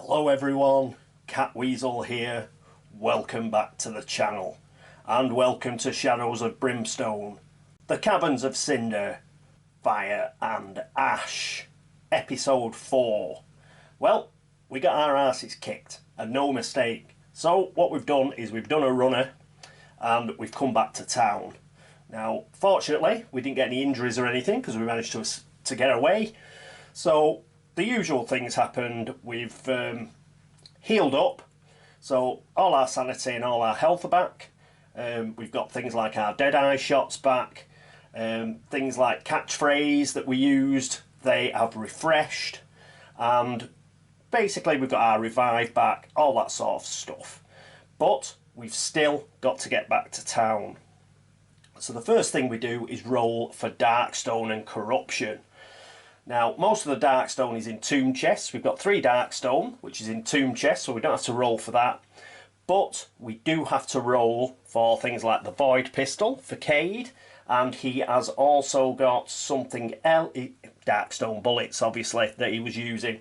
Hello everyone, Catweazle here. Welcome back to the channel, and welcome to Shadows of Brimstone, the Caverns of Cinder, Fire and Ash, episode 4. Well, we got our asses kicked, and no mistake. So what we've done is we've done a runner, and we've come back to town. Now, fortunately, we didn't get any injuries or anything, because we managed to get away. So the usual things happened. We've healed up, so all our sanity and all our health are back. We've got things like our Deadeye shots back, things like catchphrase that we used, they have refreshed, and basically we've got our revive back, all that sort of stuff. But we've still got to get back to town. So the first thing we do is roll for Darkstone and Corruption. Now, most of the Darkstone is in tomb chests. We've got 3 Darkstone, which is in tomb chests, so we don't have to roll for that. But we do have to roll for things like the Void Pistol for Cade, and he has also got something else, Darkstone bullets, obviously, that he was using.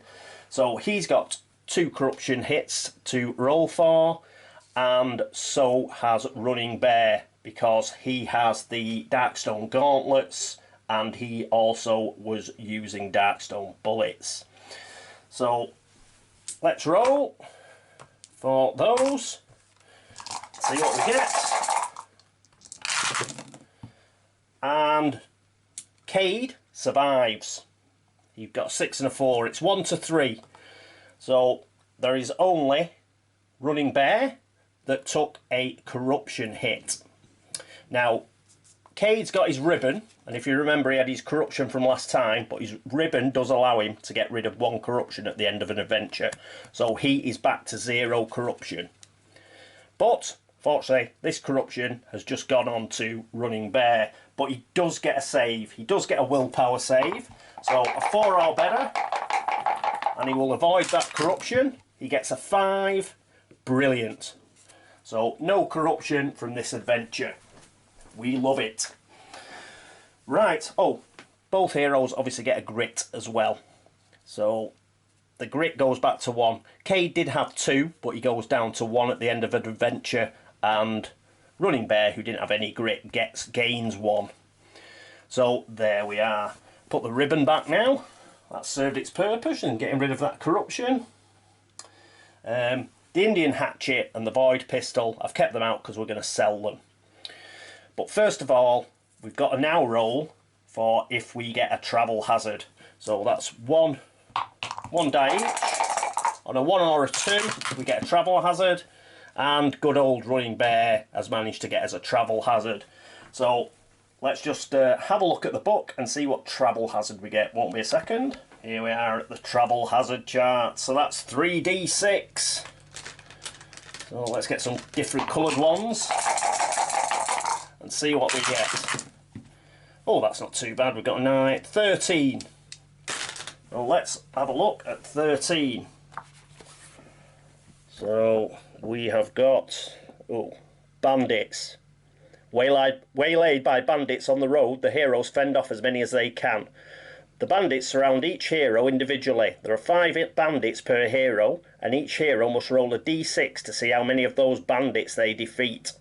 So he's got 2 Corruption hits to roll for, and so has Running Bear, because he has the Darkstone gauntlets, and he also was using Darkstone bullets. So let's roll for those, see what we get. And Cade survives. You've got a 6 and a 4. It's 1 to 3. So there is only Running Bear that took a Corruption hit. Now, Cade's got his ribbon, and if you remember, he had his corruption from last time, but his ribbon does allow him to get rid of 1 corruption at the end of an adventure, so he is back to 0 corruption. But fortunately, this corruption has just gone on to Running Bear, but he does get a save. He does get a willpower save, so a 4 or better, and he will avoid that corruption. He gets a 5. Brilliant. So no corruption from this adventure. We love it. Right, oh, both heroes obviously get a grit as well. So the grit goes back to 1. Cade did have 2, but he goes down to 1 at the end of an adventure, and Running Bear, who didn't have any grit, gains 1. So there we are. Put the ribbon back now. That served its purpose in getting rid of that corruption. The Indian hatchet and the Void pistol, I've kept them out because we're going to sell them. But first of all, we've got to now roll for if we get a travel hazard. So that's one die each. On a 1 or a 2, we get a travel hazard. And good old Running Bear has managed to get us a travel hazard. So let's just have a look at the book and see what travel hazard we get. Won't be a second. Here we are at the travel hazard chart. So that's 3d6. So let's get some different coloured ones and see what we get. Oh, that's not too bad. We've got a 9, 13. Well, let's have a look at 13. So we have got, bandits. Waylaid by bandits on the road, the heroes fend off as many as they can. The bandits surround each hero individually. There are 5 bandits per hero, and each hero must roll a d6 to see how many of those bandits they defeat.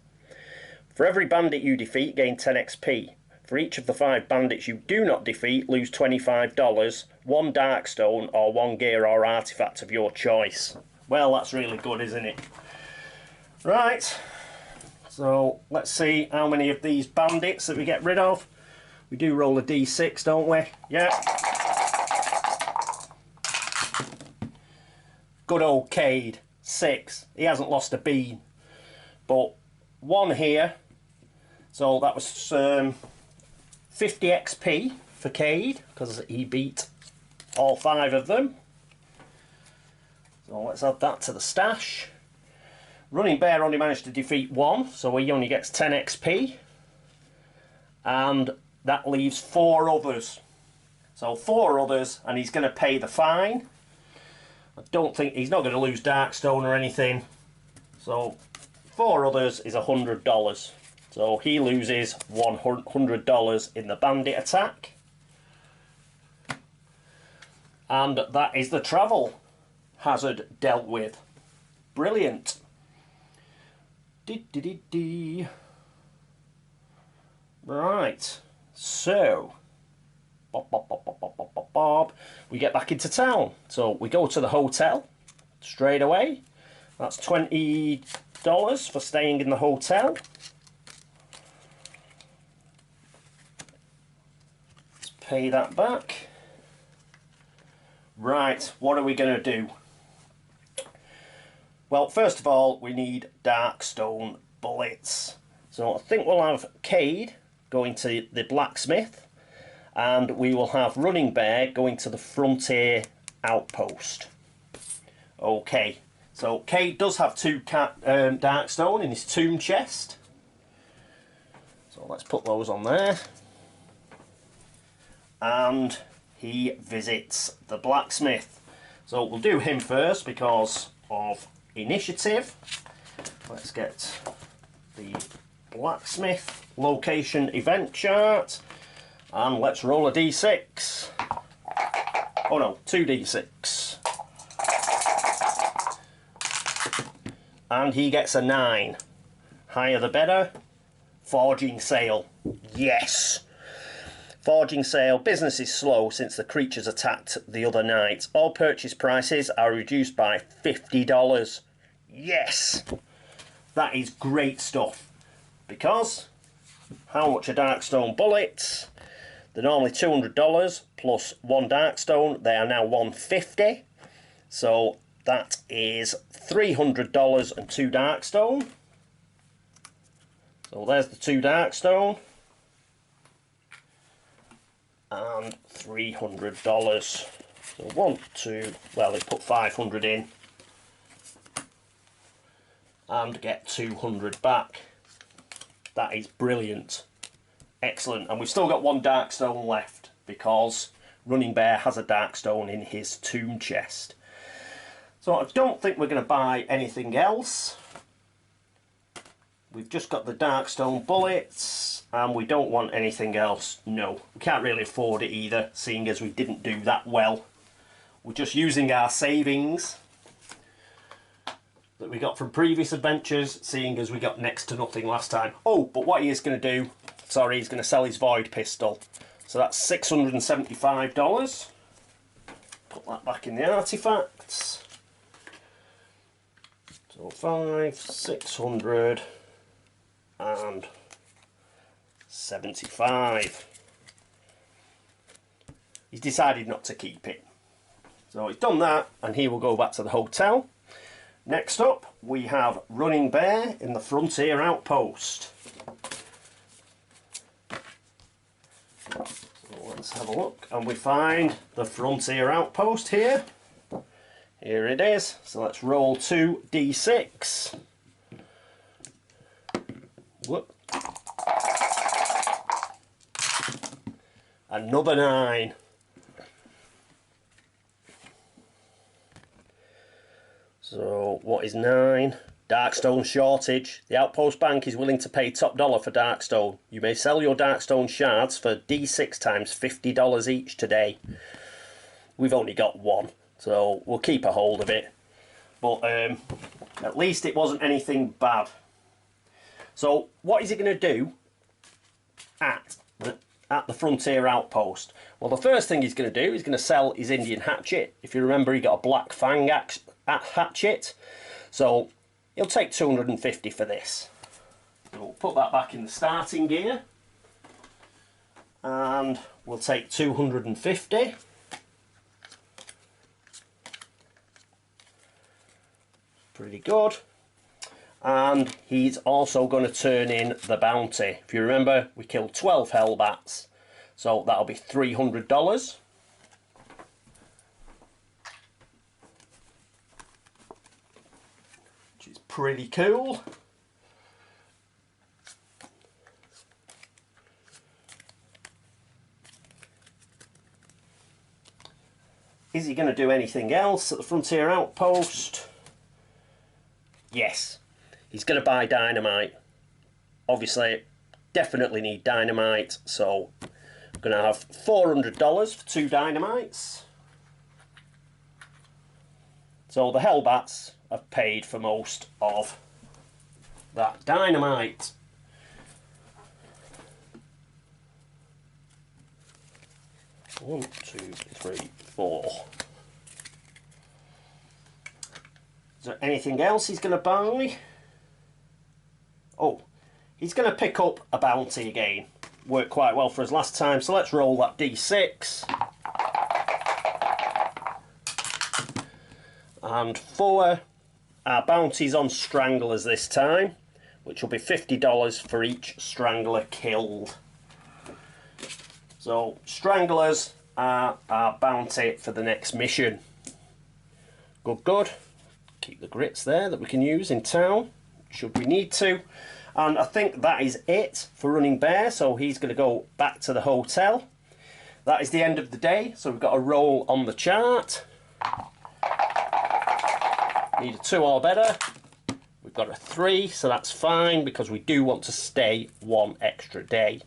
For every bandit you defeat, gain 10 XP. For each of the 5 bandits you do not defeat, lose $25, 1 Darkstone, or 1 gear or artifact of your choice. Well, that's really good, isn't it? Right, so let's see how many of these bandits that we get rid of. We do roll a d6, don't we? Yeah. Good old Cade, 6. He hasn't lost a bean. But 1 here. So that was 50 XP for Cade, because he beat all 5 of them. So let's add that to the stash. Running Bear only managed to defeat 1, so he only gets 10 XP. And that leaves 4 others. So 4 others, and he's going to pay the fine. I don't think he's not going to lose Darkstone or anything. So 4 others is $100. So he loses $100 in the bandit attack. And that is the travel hazard dealt with. Brilliant. Right, so we get back into town. So we go to the hotel straight away. That's $20 for staying in the hotel. Let's pay that back. Right, what are we going to do? Well, first of all, we need dark stone bullets. So I think we'll have Cade going to the Blacksmith, and we will have Running Bear going to the Frontier Outpost. Okay, so Cade does have 2 dark stone in his tomb chest. So let's put those on there. And he visits the Blacksmith. So we'll do him first because of initiative. Let's get the Blacksmith location event chart, and let's roll a d6. Oh no, 2d6. And he gets a 9. Higher the better. Forging sale. Yes. Forging sale. Business is slow since the creatures attacked the other night. All purchase prices are reduced by $50. Yes. That is great stuff. Because how much are Darkstone bullets? They're normally $200 plus 1 Darkstone. They are now $150. So that is $300 and 2 Darkstone. So there's the 2 Darkstone. And $300. So 1, 2, well, they put 500 in. And get 200 back. That is brilliant. Excellent. And we've still got 1 Darkstone left because Running Bear has a Darkstone in his tomb chest. So I don't think we're going to buy anything else. We've just got the Darkstone bullets and we don't want anything else. No, we can't really afford it either, seeing as we didn't do that well. We're just using our savings that we got from previous adventures, seeing as we got next to nothing last time. Oh, but what he is going to do, sorry, he's going to sell his Void Pistol. So that's $675. Put that back in the artifacts. So 5, 600 and 75. He's decided not to keep it. So he's done that, and he will go back to the hotel. Next up, we have Running Bear in the Frontier Outpost. So let's have a look, and we find the Frontier Outpost here. Here it is. So let's roll 2d6. Whoop. Another 9. So what is 9? Darkstone shortage. The Outpost Bank is willing to pay top dollar for Darkstone. You may sell your Darkstone shards for D6 times $50 each today. We've only got 1, so we'll keep a hold of it. But at least it wasn't anything bad. So what is he going to do at the Frontier Outpost? Well, the first thing he's going to do is going to sell his Indian hatchet. If you remember, he got a Black Fang hatchet. So he'll take 250 for this. So we'll put that back in the starting gear. And we'll take 250. Pretty good. And he's also going to turn in the bounty. If you remember, we killed 12 hellbats, so that'll be $300. Which is pretty cool. Is he going to do anything else at the Frontier Outpost? Yes. He's going to buy dynamite. Obviously, definitely need dynamite, so I'm going to have $400 for 2 dynamites. So the hellbats have paid for most of that dynamite. One, two, three, four. Is there anything else he's going to buy? Oh, he's going to pick up a bounty again. Worked quite well for us last time, so let's roll that D6. And for our bounties on stranglers this time, which will be $50 for each strangler killed. So stranglers are our bounty for the next mission. Good, good. Keep the grits there that we can use in town, should we need to. And I think that is it for Running Bear, so he's going to go back to the hotel. That is the end of the day, so we've got a roll on the chart. Need a 2 or better. We've got a 3, so that's fine because we do want to stay 1 extra day.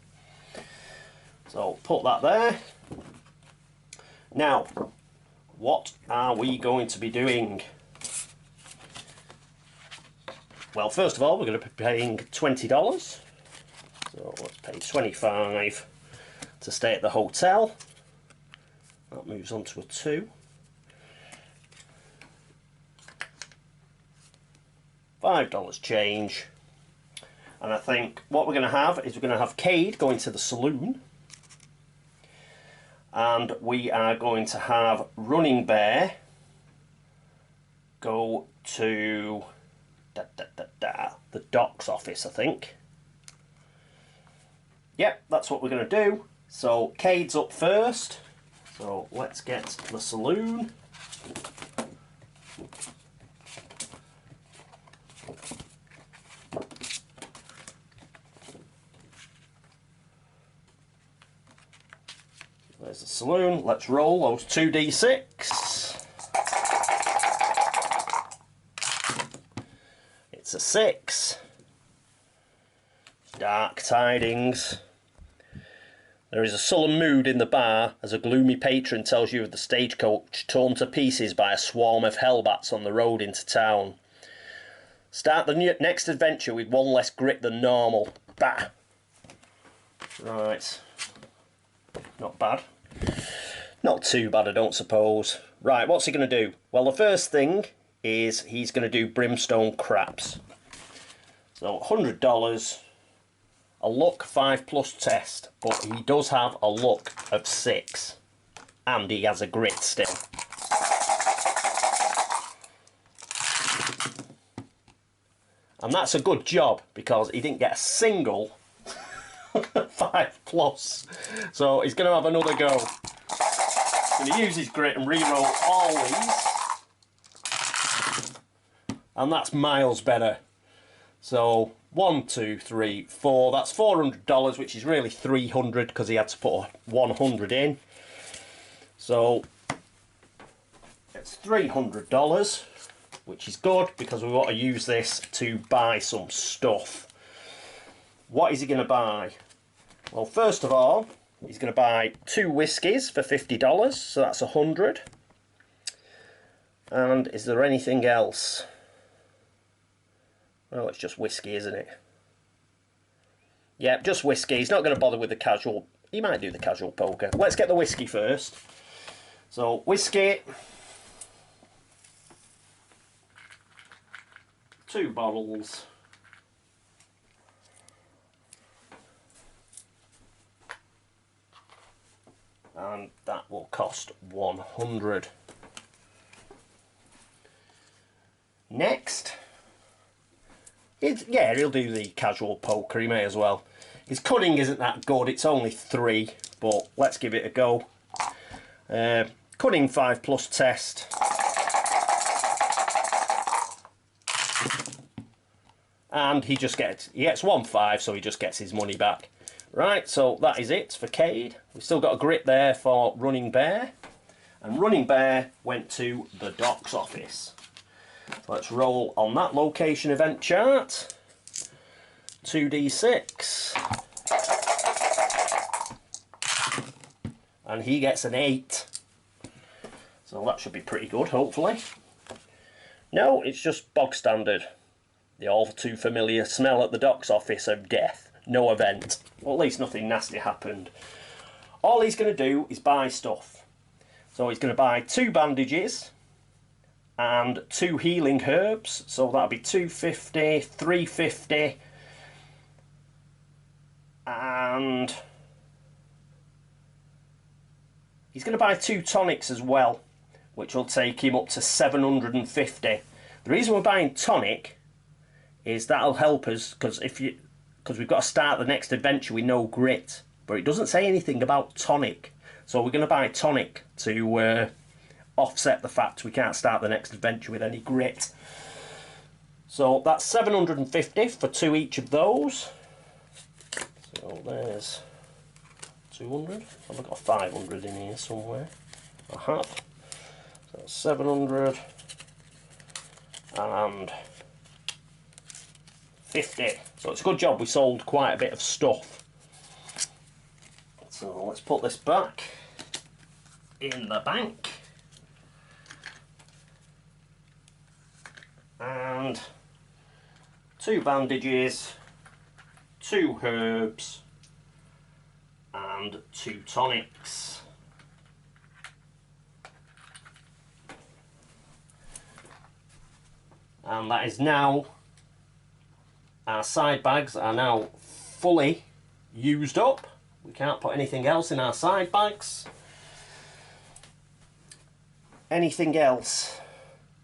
So put that there. Now, what are we going to be doing? Well, first of all, we're going to be paying $20. So let's pay $25 to stay at the hotel. That moves on to a 2. $5 change. And I think what we're going to have is we're going to have Cade going to the saloon. And we are going to have Running Bear go to the docks office, I think. Yep, that's what we're going to do. So Cade's up first. So let's get the saloon. There's the saloon. Let's roll those 2d6. It's a 6. Dark tidings. There is a sullen mood in the bar as a gloomy patron tells you of the stagecoach torn to pieces by a swarm of hellbats on the road into town. Start the next adventure with 1 less grit than normal. Bah! Right. Not bad. Not too bad, I don't suppose. Right, what's he going to do? Well, the first thing is he's going to do brimstone craps. So $100, a luck 5+ test, but he does have a luck of 6, and he has a grit still. And that's a good job because he didn't get a single 5+. So he's going to have another go. He's going to use his grit and re-roll all these. And that's miles better. So 1, 2, 3, 4. That's $400, which is really $300 because he had to put 100 in. So it's $300, which is good because we want to use this to buy some stuff. What is he going to buy? Well, first of all, he's going to buy 2 whiskies for $50, so that's 100. And is there anything else? Well, it's just whiskey, isn't it? Yeah, just whiskey. He's not going to bother with the casual. He might do the casual poker. Let's get the whiskey first. So, whiskey. 2 bottles. And that will cost 100. Next, yeah, he'll do the casual poker, he may as well. His cunning isn't that good, it's only 3, but let's give it a go. Cunning 5+ test. And he gets 1 5, so he just gets his money back. Right, so that is it for Cade. We've still got a grit there for Running Bear. And Running Bear went to the docks office. So let's roll on that location event chart. 2d6. And he gets an 8. So that should be pretty good, hopefully. No, it's just bog standard. The all too familiar smell at the doc's office of death. No event. Well, at least nothing nasty happened. All he's going to do is buy stuff. So he's going to buy 2 bandages and 2 healing herbs. So that'll be 250, 350, and he's going to buy 2 tonics as well, which will take him up to 750. The reason we're buying tonic is that'll help us, because we've got to start the next adventure with no grit, but it doesn't say anything about tonic, so we're going to buy tonic to offset the fact we can't start the next adventure with any grit. So that's 750 for 2 each of those. So there's 200. I've got 500 in here somewhere. I have. So 700 and 50. So it's a good job we sold quite a bit of stuff. So let's put this back in the bank. And 2 bandages, 2 herbs, and 2 tonics. And that is now, our side bags are now fully used up. We can't put anything else in our side bags. Anything else?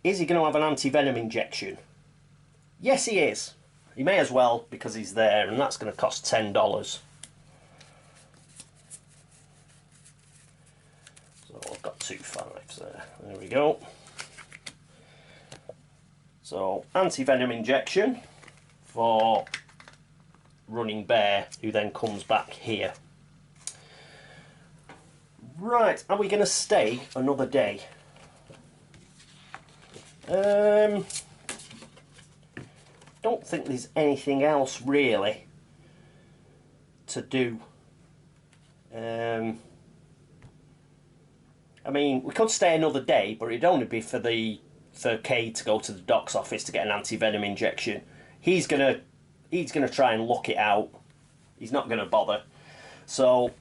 Is he going to have an anti-venom injection? Yes, he is. He may as well, because he's there, and that's going to cost $10. So I've got 2 5s there. There we go. So, anti-venom injection for Running Bear, who then comes back here. Right, are we going to stay another day? Don't think there's anything else really to do. I mean, we could stay another day, but it'd only be for Cade to go to the doc's office to get an anti-venom injection. He's gonna try and look it out. He's not gonna bother. So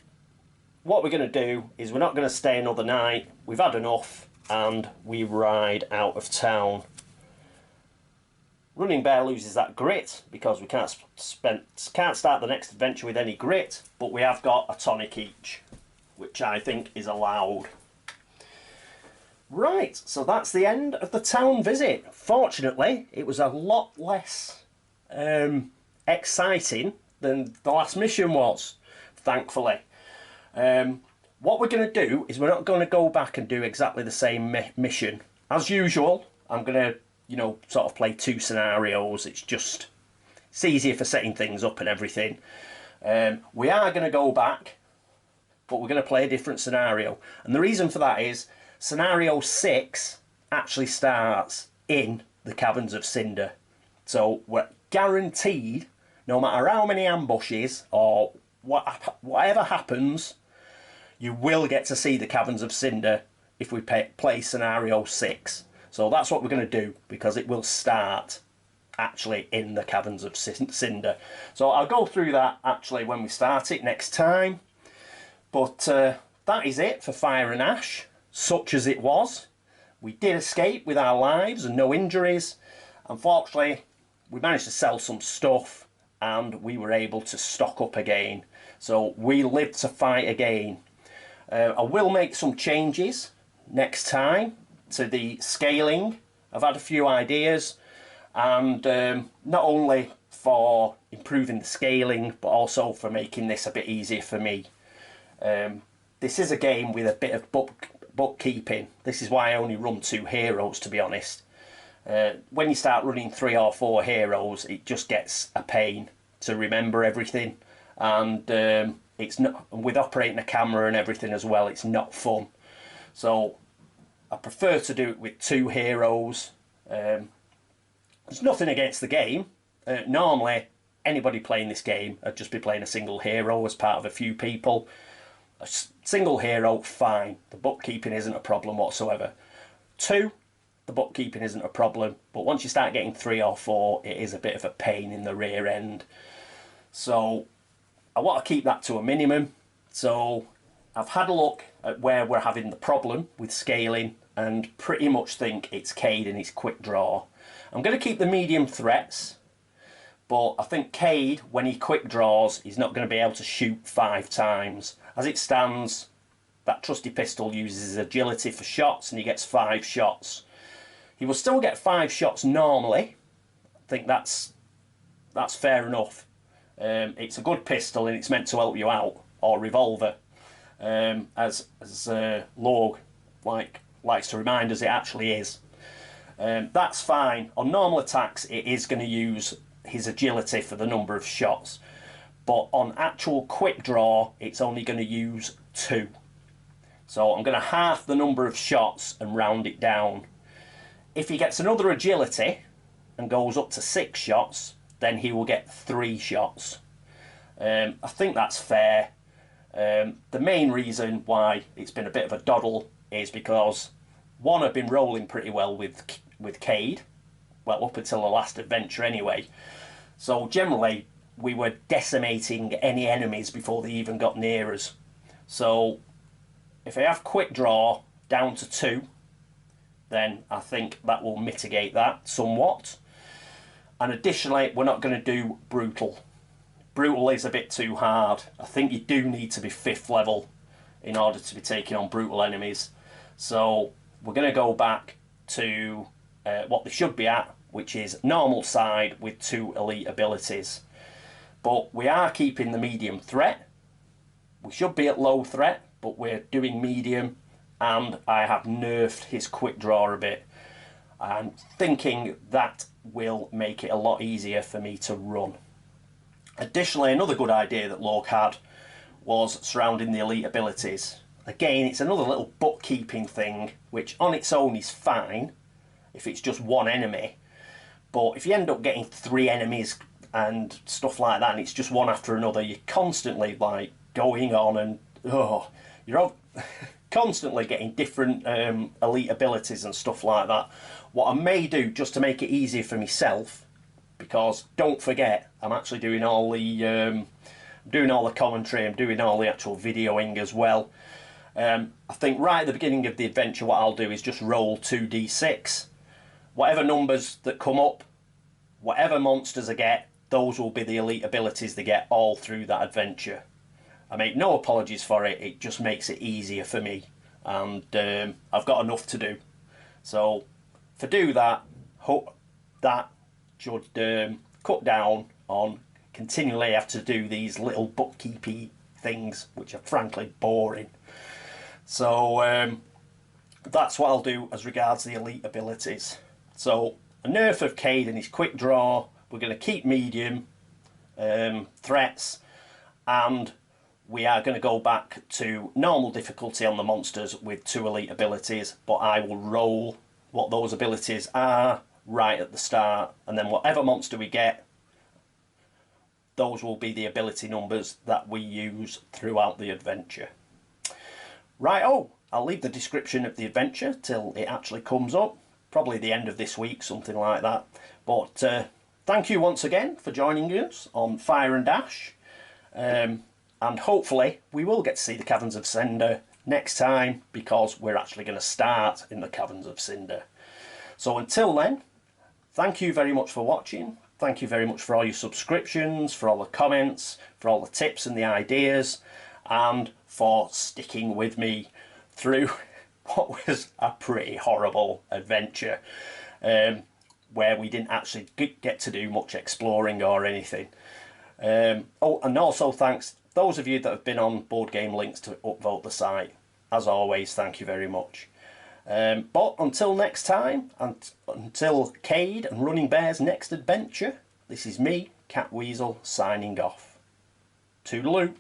what we're gonna do is we're not gonna stay another night. We've had enough, and we ride out of town. Running Bear loses that grit because we can't start the next adventure with any grit, but we have got a tonic each, which I think is allowed. Right, so that's the end of the town visit. Fortunately, it was a lot less exciting than the last mission was, thankfully. What we're going to do is we're not going to go back and do exactly the same mission. As usual, I'm going to, sort of play 2 scenarios. It's easier for setting things up and everything. We are going to go back, but we're going to play a different scenario. And the reason for that is scenario 6 actually starts in the Caverns of Cinder. So we're guaranteed, no matter how many ambushes or whatever happens, you will get to see the Caverns of Cinder if we play scenario 6. So that's what we're going to do, because it will start actually in the Caverns of Cinder. So I'll go through that actually when we start it next time. But that is it for Fire and Ash, such as it was. We did escape with our lives and no injuries. Unfortunately, we managed to sell some stuff and we were able to stock up again. So we lived to fight again. I will make some changes next time to the scaling. I've had a few ideas, and not only for improving the scaling, but also for making this a bit easier for me. This is a game with a bit of bookkeeping. This is why I only run 2 heroes, to be honest. When you start running 3 or 4 heroes, it just gets a pain to remember everything, and it's not, with operating a camera and everything as well, it's not fun. So I prefer to do it with 2 heroes. There's nothing against the game. Normally anybody playing this game would just be playing a single hero as part of a few people. A single hero, fine. The bookkeeping isn't a problem whatsoever. 2, the bookkeeping isn't a problem, but once you start getting 3 or 4, it is a bit of a pain in the rear end. So I want to keep that to a minimum. So I've had a look at where we're having the problem with scaling and pretty much think it's Cade and his quick draw. I'm going to keep the medium threats, but I think Cade, when he quick draws, he's not going to be able to shoot 5 times. As it stands, that trusty pistol uses his agility for shots and he gets 5 shots. He will still get 5 shots normally. I think that's fair enough. It's a good pistol and it's meant to help you out, or revolver, as Log likes to remind us it actually is. That's fine. On normal attacks it is going to use his agility for the number of shots, but on actual quick draw it's only going to use 2. So I'm going to half the number of shots and round it down. If he gets another agility and goes up to 6 shots, then he will get 3 shots. I think that's fair. The main reason why it's been a bit of a doddle is because, one, I've been rolling pretty well with Cade, well, up until the last adventure anyway. So generally we were decimating any enemies before they even got near us. So if I have quick draw down to 2, then I think that will mitigate that somewhat. And additionally, we're not going to do brutal. Brutal is a bit too hard. I think you do need to be 5th level in order to be taking on brutal enemies. So we're going to go back to what they should be at, which is normal side with 2 elite abilities. But we are keeping the medium threat. We should be at low threat, but we're doing medium, and I have nerfed his quick draw a bit. I'm thinking that will make it a lot easier for me to run. Additionally, another good idea that Log had was surrounding the elite abilities. Again, it's another little bookkeeping thing, which on its own is fine if it's just 1 enemy. But if you end up getting 3 enemies and stuff like that, and it's just one after another, you're constantly like going on and you're constantly getting different elite abilities and stuff like that. What I may do, just to make it easier for myself, because don't forget, I'm actually doing all the commentary, I'm doing all the actual videoing as well. I think right at the beginning of the adventure what I'll do is just roll 2d6. Whatever numbers that come up, whatever monsters I get, those will be the elite abilities they get all through that adventure. I make no apologies for it, it just makes it easier for me, and I've got enough to do. So if I do that, hope that should cut down on continually have to do these little bookkeepy things, which are frankly boring. So that's what I'll do as regards the elite abilities. So a nerf of Cade and his quick draw, we're going to keep medium threats, and we are going to go back to normal difficulty on the monsters with 2 elite abilities, but I will roll what those abilities are right at the start, and then whatever monster we get, those will be the ability numbers that we use throughout the adventure. Right, I'll leave the description of the adventure till it actually comes up, probably the end of this week, something like that. But thank you once again for joining us on Fire and Dash, and hopefully we will get to see the Caverns of Cinder next time, because we're actually going to start in the Caverns of Cinder. So until then, thank you very much for watching. Thank you very much for all your subscriptions, for all the comments, for all the tips and the ideas, and for sticking with me through what was a pretty horrible adventure, where we didn't actually get to do much exploring or anything. And also thanks those of you that have been on Board Game Links to upvote the site. As always, thank you very much. But until next time, and until Cade and Running Bear's next adventure, this is me, Catweazle, signing off. Toodaloo.